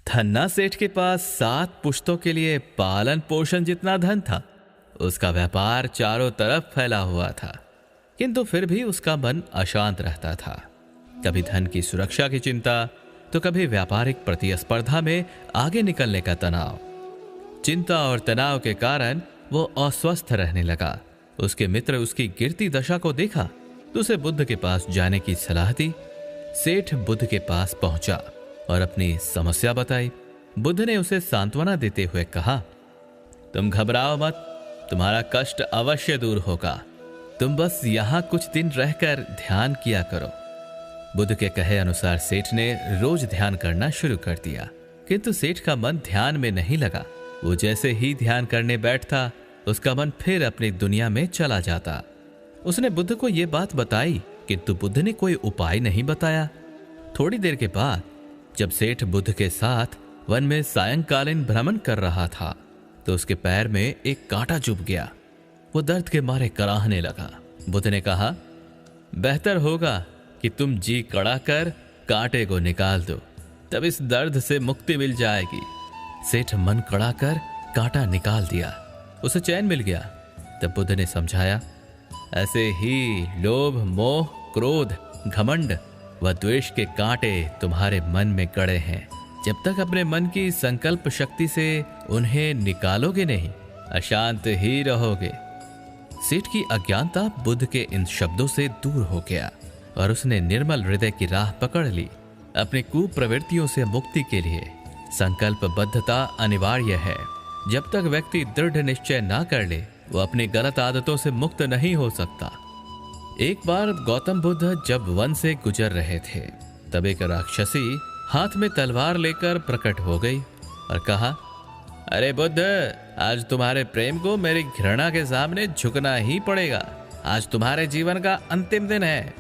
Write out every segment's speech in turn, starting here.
धन्ना सेठ के पास 7 पुश्तों के लिए पालन पोषण जितना धन था। उसका व्यापार चारों तरफ फैला हुआ था, किंतु फिर भी उसका मन अशांत रहता था। कभी धन की सुरक्षा की चिंता, तो कभी व्यापारिक प्रतिस्पर्धा में आगे निकलने का तनाव। चिंता और तनाव के कारण वो अस्वस्थ रहने लगा। उसके मित्र उसकी गिरती दशा को देखा तो उसे बुद्ध के पास जाने की सलाह दी। सेठ बुद्ध के पास पहुंचा और अपनी समस्या बताई। बुद्ध ने उसे सांत्वना देते हुए कहा, तुम घबराओ मत, तुम्हारा कष्ट अवश्य दूर होगा। तुम बस यहां कुछ दिन रहकर ध्यान किया करो। बुद्ध के कहे अनुसार सेठ ने रोज ध्यान करना शुरू कर दिया, किंतु सेठ का मन ध्यान में नहीं लगा। वो जैसे ही ध्यान करने बैठता, उसका मन फिर अपनी दुनिया में चला जाता। उसने बुद्ध को यह बात बताई, किंतु बुद्ध ने कोई उपाय नहीं बताया। थोड़ी देर के बाद जब सेठ बुद्ध के साथ वन में सायंकालीन भ्रमण कर रहा था, तो उसके पैर में एक कांटा चुभ गया। वो दर्द के मारे कराहने लगा। बुद्ध ने कहा, बेहतर होगा कि तुम जी कड़ा कर कांटे को निकाल दो, तब इस दर्द से मुक्ति मिल जाएगी। सेठ मन कड़ा कर कांटा निकाल दिया, उसे चैन मिल गया। तब बुद्ध ने समझाया, ऐसे ही लोभ, मोह, क्रोध, घमंड व द्वेष के कांटे तुम्हारे मन में गड़े हैं। जब तक अपने मन की संकल्प शक्ति से उन्हें निकालोगे नहीं, अशांत ही रहोगे। सेठ की अज्ञानता बुद्ध के इन शब्दों से दूर हो गया और उसने निर्मल हृदय की राह पकड़ ली। अपनी कुप्रवृत्तियों से मुक्ति के लिए संकल्पबद्धता अनिवार्य है। जब तक व्यक्ति दृढ़ निश्चय ना कर ले, वो अपनी गलत आदतों से मुक्त नहीं हो सकता। एक बार गौतम बुद्ध जब वन से गुजर रहे थे, तब एक राक्षसी हाथ में तलवार लेकर प्रकट हो गई और कहा, अरे बुद्ध, आज तुम्हारे प्रेम को मेरी घृणा के सामने झुकना ही पड़ेगा। आज तुम्हारे जीवन का अंतिम दिन है।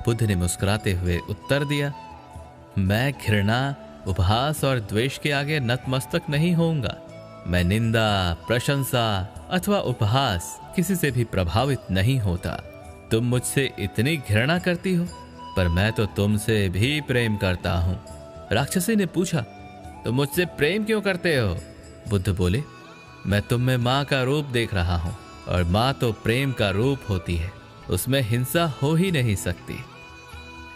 बुद्ध ने मुस्कुराते हुए उत्तर दिया, मैं घृणा, उपहास और द्वेष के आगे नतमस्तक नहीं होऊंगा। मैं निंदा, प्रशंसा अथवा उपहास किसी से भी प्रभावित नहीं होता। तुम मुझसे इतनी घृणा करती हो, पर मैं तो तुमसे भी प्रेम करता हूं। राक्षसी ने पूछा, तुम मुझसे प्रेम क्यों करते हो? बुद्ध बोले, मैं तुम में माँ का रूप देख रहा हूं, और माँ तो प्रेम का रूप होती है, उसमें हिंसा हो ही नहीं सकती।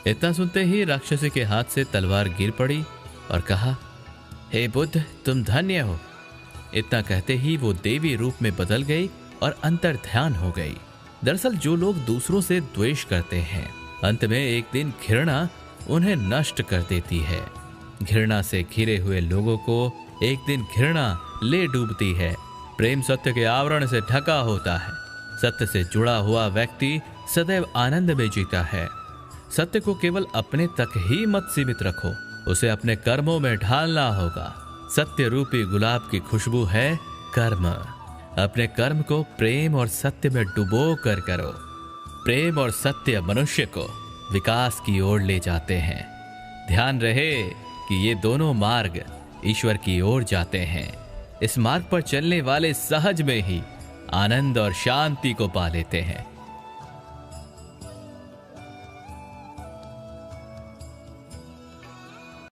इतना सुनते ही राक्षसी के हाथ से तलवार गिर पड़ी और कहा, हे बुद्ध, तुम धन्य हो। इतना कहते ही वो देवी रूप में बदल गई और अंतर ध्यान हो गई। दरअसल जो लोग दूसरों से द्वेष करते हैं, अंत में एक दिन घृणा उन्हें नष्ट कर देती है। घृणा से घिरे हुए लोगों को एक दिन घृणा ले डूबती है। प्रेम सत्य के आवरण से ढका होता है। सत्य से जुड़ा हुआ व्यक्ति सदैव आनंद में जीता है। सत्य को केवल अपने तक ही मत सीमित रखो, उसे अपने कर्मों में ढालना होगा। सत्य रूपी गुलाब की खुशबू है कर्म। अपने कर्म को प्रेम और सत्य में डुबो कर करो। प्रेम और सत्य मनुष्य को विकास की ओर ले जाते हैं। ध्यान रहे कि ये दोनों मार्ग ईश्वर की ओर जाते हैं। इस मार्ग पर चलने वाले सहज में ही आनंद और शांति को पा लेते हैं।